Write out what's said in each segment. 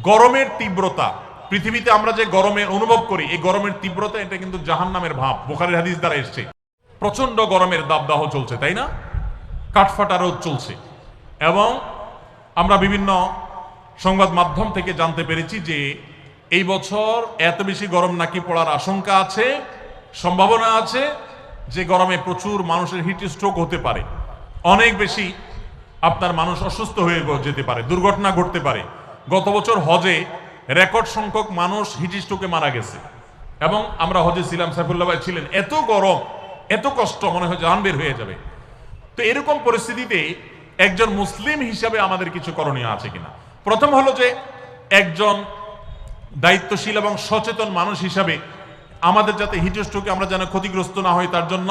গরমের তীব্রতা, পৃথিবীতে আমরা যে গরমের অনুভব করি, এই গরমের তীব্রতা এটা কিন্তু জাহান্নামের ভাব। বুখারীর হাদিস দ্বারা এসেছে। প্রচন্ড গরমের দাবদাহ চলছে, তাই না? কাঠফাটা রোদ চলছে। এবং আমরা বিভিন্ন সংবাদ মাধ্যম থেকে জানতে পেরেছি যে এই বছর এত বেশি গরম নাকি পড়ার আশঙ্কা আছে, সম্ভাবনা আছে যে গরমে প্রচুর মানুষের হিট স্ট্রোক হতে পারে, অনেক বেশি আপনার মানুষ অসুস্থ হয়ে যেতে পারে, দুর্ঘটনা ঘটতে পারে। গত বছর হজে রেকর্ড সংখ্যক মানুষ হিট স্ট্রোকে মারা গেছে। এবং আমরা হজে ছিলাম, সাইফুল্লাহ ভাই ছিলেন, এত গরম, এত কষ্ট, মনে হয় জান বের হয়ে যাবে। তো এরকম পরিস্থিতিতে একজন মুসলিম হিসাবে আমাদের কিছু করণীয় আছে কিনা? প্রথম হলো যে একজন দায়িত্বশীল এবং সচেতন মানুষ হিসাবে আমাদের যাতে হিট স্ট্রোকে আমরা যেন ক্ষতিগ্রস্ত না হই তার জন্য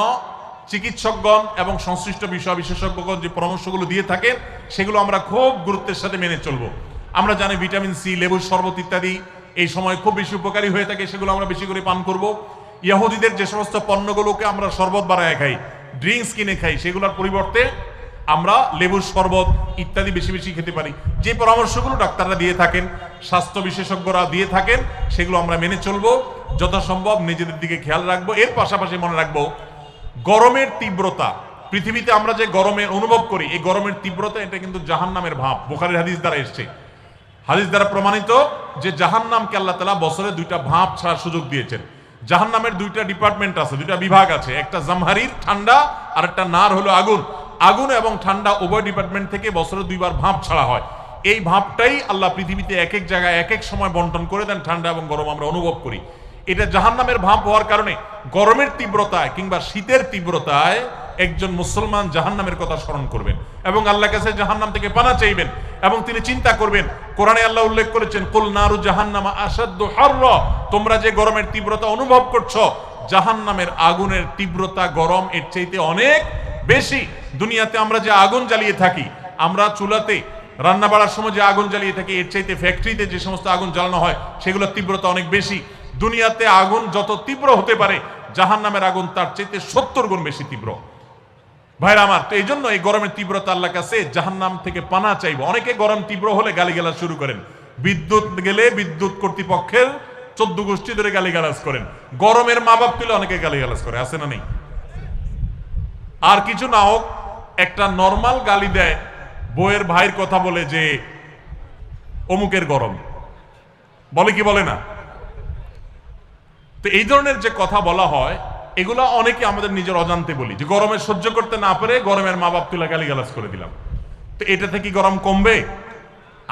চিকিৎসকগণ এবং সংশ্লিষ্ট বিষয় বিশেষজ্ঞগণ যে পরামর্শগুলো দিয়ে থাকেন সেগুলো আমরা খুব গুরুত্বের সাথে মেনে চলবো। আমরা জানি ভিটামিন সি, লেবুর শরবত ইত্যাদি এই সময় খুব বেশি উপকারী হয়ে থাকে, সেগুলো আমরা বেশি করে পান করব। ইহুদিদের যে সমস্ত পণ্যগুলোকে আমরা শরবত বানায় খাই, ড্রিঙ্কস কিনে খাই, সেগুলোর পরিবর্তে আমরা লেবুর শরবত ইত্যাদি বেশি বেশি খেতে পারি। যে পরামর্শগুলো ডাক্তাররা দিয়ে থাকেন, স্বাস্থ্য বিশেষজ্ঞরা দিয়ে থাকেন, সেগুলো আমরা মেনে চলবো। যথাসম্ভব নিজেদের দিকে খেয়াল রাখবো। এর পাশাপাশি মনে রাখবো গরমের তীব্রতা, পৃথিবীতে আমরা যে গরমের অনুভব করি, এই গরমের তীব্রতা এটা কিন্তু জাহান্নামের ভাব। বুখারীর হাদিস দ্বারা এসেছে, হাদিস দ্বারা প্রমাণিত যে জাহান্নামকে আল্লাহ তাআলা বছরে দুইটা ভাব ছাড়ার সুযোগ দিয়েছেন। জাহান্নামের দুইটা ডিপার্টমেন্ট আছে, দুইটা বিভাগ আছে, একটা জামহারির ঠান্ডা আর একটা নার হলো আগুন। আগুন এবং ঠান্ডা উভয় ডিপার্টমেন্ট থেকে বছরে দুইবার ভাব ছাড়া হয়। এই ভাবটাই আল্লাহ পৃথিবীতে এক এক জায়গায় এক এক সময় বন্টন করে দেন, ঠান্ডা এবং গরম আমরা অনুভব করি। এটা জাহান্নামের ভাব হওয়ার কারণে গরমের তীব্রতায় কিংবা শীতের তীব্রতায় একজন মুসলমান জাহান্নামের কথা স্মরণ করবেন এবং আল্লাহর কাছে জাহান্নাম থেকে পানা চাইবেন এবং তিনি চিন্তা করবেন। কোরআনে আল্লাহ উল্লেখ করেছেন, কুল নারু জাহান্নামা আশাদ্দু হাররা, তোমরা যে গরমের তীব্রতা অনুভব করছো, জাহান্নামের আগুনের তীব্রতা গরম এর চাইতে অনেক বেশি। দুনিয়াতে আমরা যে আগুন জ্বালিয়ে থাকি, আমরা চুলাতে রান্না বাড়ার সময় যে আগুন জ্বালিয়ে থাকি, এর চাইতে ফ্যাক্টরিতে যে সমস্ত আগুন জ্বালানো হয় সেগুলোর তীব্রতা অনেক বেশি। দুনিয়াতে আগুন যত তীব্র হতে পারে, জাহান্নামের আগুন তার চাইতে 70 গুণ বেশি তীব্র। ভাইরা আমার, তো এই জন্য এই গরমের তীব্রতা আল্লাহর কাছে জাহান্নাম থেকে পানা চাইবো। অনেকে গরম তীব্র হলে গালিগালাজ শুরু করেন, বিদ্যুৎ গেলে বিদ্যুৎ কর্তৃপক্ষের 14 গোষ্ঠী ধরে গালিগালাজ করেন, গরমের মা বাপ তুলে অনেকে গালিগালাজ করে, আছে না নেই? আর কিছু না হোক একটা নর্মাল গালি দেয়, বউয়ের ভাইয়ের কথা বলে যে অমুকের গরম, বলে কি বলে না? তো এই ধরনের যে কথা বলা হয়, এগুলো অনেকে আমাদের নিজের অজান্তে বলি, যে গরমে সহ্য করতে না পারে গরমের মা বাপ তুলে গালিগালাজ করে দিলাম। তো এটা থেকে গরম কমবে?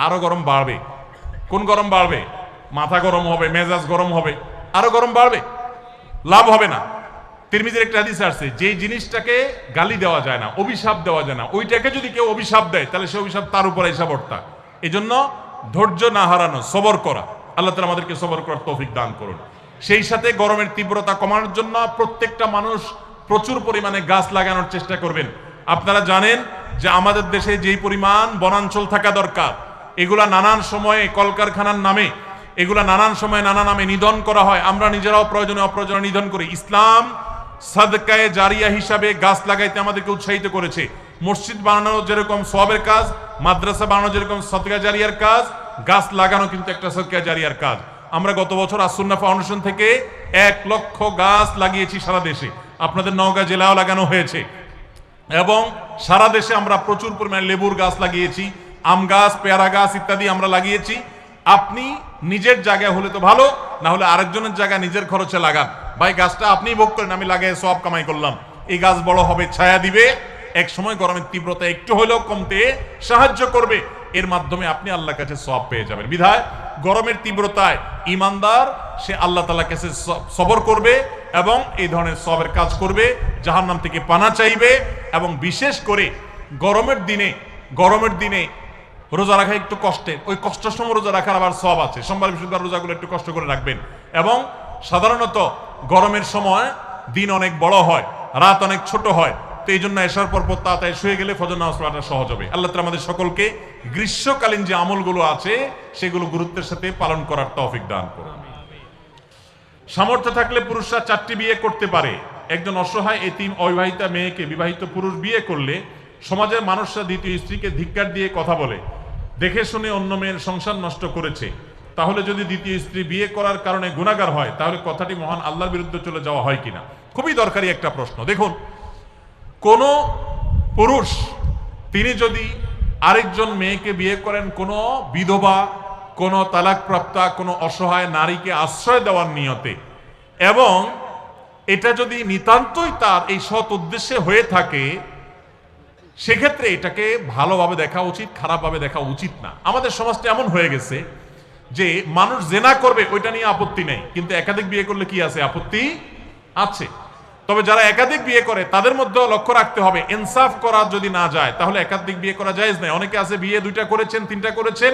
আরো গরম বাড়বে। কোন গরম বাড়বে? মাথা গরম হবে, মেজাজ গরম হবে, আরো গরম বাড়বে, লাভ হবে না। তিরমিজির একটা হাদিস আছে, যে জিনিসটাকে গালি দেওয়া যায় না, অভিশাপ দেওয়া যায় না, ওইটাকে যদি কেউ অভিশাপ দেয় তাহলে সে অভিশাপ তার উপর এসে বর্তা। এই জন্য ধৈর্য না হারানো, সবর করা। আল্লাহ তাআলা আমাদেরকে সবর করার তৌফিক দান করুন। সেই সাথে গরমের তীব্রতা কমানোর জন্য প্রত্যেকটা মানুষ প্রচুর পরিমাণে গাছ লাগানোর চেষ্টা করবেন। আপনারা জানেন যে আমাদের দেশে যেই পরিমাণ বনাঞ্চল থাকা দরকার, এগুলা নানান সময়ে কলকারখানার নামে, এগুলা নানান সময়ে নানা নামে নিধন করা হয়। আমরা নিজেরাও প্রয়োজনে অপ্রয়োজনে নিধন করি। ইসলাম সাদকায়ে জারিয়া হিসাবে গাছ লাগাইতে আমাদেরকে উৎসাহিত করেছে। মসজিদ বানানো যেরকম সওয়াবের কাজ, মাদ্রাসা বানানো যেরকম সদকা জারিয়ার কাজ, গাছ লাগানো কিন্তু একটা সদকা জারিয়ার কাজ। আমরা গত বছর আসুন্নাহ ফাউন্ডেশন থেকে 1 লক্ষ গাছ লাগিয়েছি সারা দেশে। আপনাদের নওগাঁ জেলাও লাগানো হয়েছে এবং সারা দেশে আমরা প্রচুর পরিমাণে লেবুর গাছ লাগিয়েছি, আম গাছ, পেয়ারা গাছ ইত্যাদি আমরা লাগিয়েছি। আপনি নিজের জায়গায় হলে তো ভালো, না হলে আরেকজনের জায়গায় নিজের খরচে লাগান। ভাই, গাছটা আপনি ভোগ করেন, আমি লাগাই সওয়াব কামাই করলাম। এই গাছ বড় হবে, ছায়া দিবে, এক সময় গরমের তীব্রতা একটু হলেও কমতে সাহায্য করবে। এর মাধ্যমে আপনি আল্লাহর কাছে সওয়াব পেয়ে যাবেন। বিধায় গরমের তীব্রতায় ইমানদার সে আল্লাহ তাআলার কাছে সবর করবে এবং এই ধরনের সওয়াবের কাজ করবে, জাহান্নাম থেকে পানা চাইবে। এবং বিশেষ করে গরমের দিনে রোজা রাখা একটু কষ্টের, ওই কষ্টের সময় রোজা রাখার আবার সওয়াব আছে। সোমবার বৃহস্পতিবার রোজাগুলো একটু কষ্ট করে রাখবেন। এবং সাধারণত গরমের সময় দিন অনেক বড় হয়, রাত অনেক ছোট হয়। তো এই জন্য এশার পর তাড়াতাড়ি শুয়ে গেলে ফজর নামাজ পড়াটা সহজ হবে। আল্লাহ তাআলা আমাদের সকলকে গ্রীষ্মকালীন যে আমলগুলো আছে সেগুলো গুরুত্বের সাথে পালন করার তৌফিক দান করুন। সামর্থ্য থাকলে পুরুষরা 4টি বিয়ে করতে পারে। একজন অসহায় এতিম অবিবাহিতা মেয়েকে বিবাহিত পুরুষ বিয়ে করলে সমাজের মানুষরা দ্বিতীয় স্ত্রীকে ধিক্কার দিয়ে কথা বলে, দেখে শুনে অন্য মেয়ের সংসার নষ্ট করেছে, তাহলে যদি দ্বিতীয় স্ত্রী বিয়ে করার কারণে গুনাহগার হয় তাহলে কথাটি মহান আল্লাহর বিরুদ্ধে চলে যাওয়া হয় কিনা? খুবই দরকারি একটা প্রশ্ন। দেখুন, কোন পুরুষ তিনি যদি আরেকজন মেয়েকে বিয়ে করেন কোনো বিধবা, কোনো তালাকপ্রাপ্তা, কোনো অসহায় নারীকে আশ্রয় দেওয়ার নিয়তে, এবং এটা যদি নিতান্তই তার এই সৎ উদ্দেশ্যে হয়ে থাকে, সেক্ষেত্রে এটাকে ভালোভাবে দেখা উচিত, খারাপভাবে দেখা উচিত না। আমাদের সমাজটা এমন হয়ে গেছে যে মানুষ জেনা করবে ওইটা নিয়ে আপত্তি নেই, কিন্তু একাধিক বিয়ে করলে কি আছে? আপত্তি আছে। তবে যারা একাধিক বিয়ে করে তাদের মধ্যেও লক্ষ্য রাখতে হবে, ইনসাফ করা যদি না যায় তাহলে একাধিক বিয়ে করা জায়েজ নাই। অনেকে আছে বিয়ে 2টা করেছেন, 3টা করেছেন,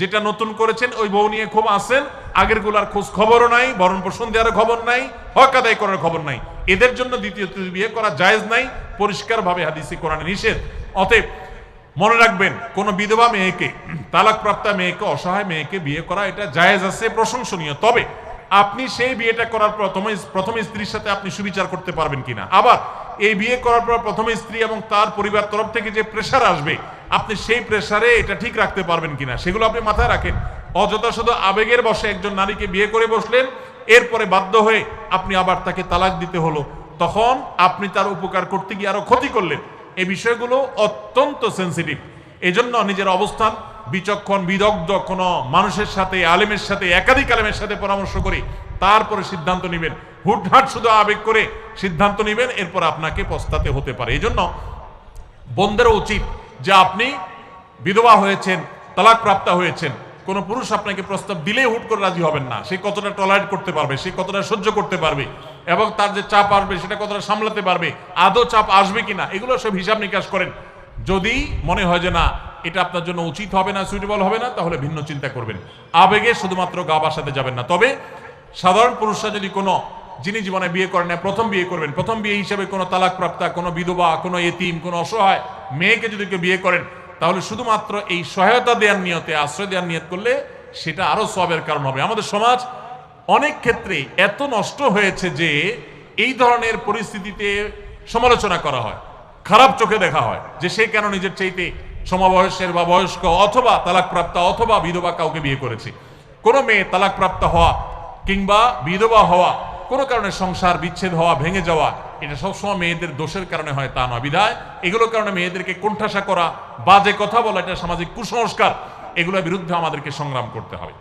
যেটা নতুন করেছেন ওই বউ নিয়ে খুব আসেন, আগের গুলার খোঁজ খবরও নাই, ভরণ পোষণ দেওয়ার খবর নাই, হক আদায় করার খবর নাই। এদের জন্য দ্বিতীয় বিয়ে করা জায়েজ নাই, পরিষ্কারভাবে হাদিসে কোরআনে নিষেধ। অতএব মনে রাখবেন, কোন বিধবা মেয়েকে, তালাকপ্রাপ্তা মেয়েকে, অসহায় মেয়েকে বিয়ে করা এটা জায়েজ আছে, প্রশংসনীয়। তবে আপনি সেই বিয়েটা করার পর প্রথম স্ত্রীর সাথে আপনি সুবিচার করতে পারবেন কিনা, আবার এই বিয়ে করার পর প্রথম স্ত্রী এবং তার পরিবার তরফ থেকে যে প্রেসার আসবে আপনি সেই প্রেসারে এটা ঠিক রাখতে পারবেন কিনা, সেগুলো আপনি মাথায় রাখেন। অযথা শুধু আবেগের বশে একজন নারীকে বিয়ে করে বসলেন, এরপরে বাধ্য হয়ে আপনি আবার তাকে তালাক দিতে হলো, তখন আপনি তার উপকার করতে গিয়ে আরো ক্ষতি করলেন। এই বিষয়গুলো অত্যন্ত সেন্সিটিভ। এজন্য নিজের অবস্থান বিচক্ষণ, বিদগ্ধ কোন মানুষের সাথে, আলেমের সাথে, একাধিক আলেমের সাথে পরামর্শ করে তারপরে সিদ্ধান্ত নেবেন। হুটহাট শুধু আবেগ করে সিদ্ধান্ত নেবেন, এরপর আপনাকে পস্তাতে হতে পারে। এই জন্য বোনদেরও উচিত যে আপনি বিধবা হয়েছেন, তালাকপ্রাপ্তা হয়েছেন, কোন পুরুষ আপনাকে প্রস্তাব দিলেই হুট করে রাজি হবেন না। সে কতটা টলারেট করতে পারবে, সে কতটা সহ্য করতে পারবে, এবং তার যে চাপ আসবে সেটা কতটা সামলাতে পারবে, আদৌ চাপ আসবে কিনা, এগুলো সব হিসাব নিকাশ করেন। যদি মনে হয় যে না এটা আপনার জন্য উচিত হবে না, সুইটেবল হবে না, তাহলে ভিন্ন চিন্তা করবেন। আবেগে শুধুমাত্র গা বাসাতে যাবেন না। তবে সাধারণ পুরুষরা যদি কোনো যিনি জীবনে বিয়ে করেন না, প্রথম বিয়ে করবেন, প্রথম বিয়ে হিসেবে কোনো তালাকপ্রাপ্তা, কোনো বিধবা, কোনো এতিম, কোনো অসহায় মেয়েকে যদি কেউ বিয়ে করেন, তাহলে শুধুমাত্র এই সহায়তা দেওয়ার নিয়তে, আশ্রয় দেওয়ার নিয়ত করলে সেটা আরো সওয়াবের কারণ হবে। আমাদের সমাজ অনেক ক্ষেত্রে এত নষ্ট হয়েছে যে এই ধরনের পরিস্থিতিতে সমালোচনা করা হয়, খারাপ চোখে দেখা হয় যে সে কেন নিজের চাইতে সমবয়সের বা বয়স্ক অথবা তালাকপ্রাপ্তা অথবা বিধবা কাউকে বিয়ে করেছে। কোনো মেয়ে তালাকপ্রাপ্তা হওয়া কিংবা বিধবা হওয়া, কোনো কারণে সংসার বিচ্ছেদ হওয়া, ভেঙে যাওয়া, এটা সবসময় মেয়েদের দোষের কারণে হয় তা নয়। বিধায় এগুলোর কারণে মেয়েদেরকে কোণঠাসা করা, বাজে কথা বলা, এটা সামাজিক কুসংস্কার, এগুলোর বিরুদ্ধে আমাদেরকে সংগ্রাম করতে হবে।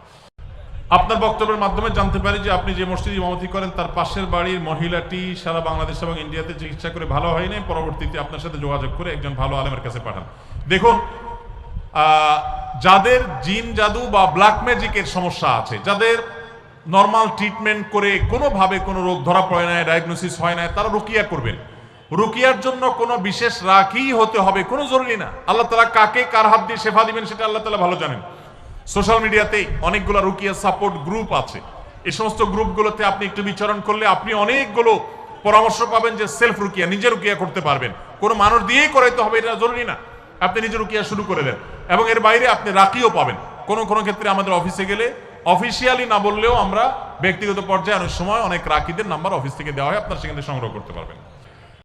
আপনার বক্তব্যের মাধ্যমে জানতে পারি যে আপনি যে মসজিদে ইমামতি করেন তার পাশের বাড়ির মহিলাটি সারা বাংলাদেশ এবং ইন্ডিয়াতে চিকিৎসা করে ভালো হয়নি, পরবর্তীতে আপনার সাথে যোগাযোগ করে একজন ভালো আলেমের কাছে পাঠান। দেখুন, যাদের জিন জাদু বা ব্ল্যাক ম্যাজিকের সমস্যা আছে, যাদের নর্মাল ট্রিটমেন্ট করে কোনোভাবে কোনো রোগ ধরা পড়ে না, ডায়াগনোসিস হয় না, তারা রুকিয়া করবেন। রুকিয়ার জন্য কোনো বিশেষ রাখি হতে হবে কোনো জরুরি না। আল্লাহ তাআলা কাকে কার হাত দিয়ে শেফা দিবেন সেটা আল্লাহ তাআলা ভালো জানেন। সোশ্যাল মিডিয়াতে অনেকগুলো রুকিয়া সাপোর্ট গ্রুপ আছে, এই সমস্ত গ্রুপগুলোতে আপনি একটু বিচরণ করলে আপনি অনেকগুলো পরামর্শ পাবেন যে সেলফ রুকিয়া, নিজে রুকিয়া করতে পারবেন। কোনো মানুষ দিয়েই করাইতে হবে এটা জরুরি না, আপনি নিজে রুকিয়া শুরু করে দেন। এবং এর বাইরে আপনি রাকিও পাবেন। কোনো কোনো ক্ষেত্রে আমাদের অফিসে গেলে অফিসিয়ালি না বললেও আমরা ব্যক্তিগত পর্যায়ে অনেক সময় অনেক রাকিদের নাম্বার অফিস থেকে দেওয়া হয়, আপনারা সেখান থেকে সংগ্রহ করতে পারবেন।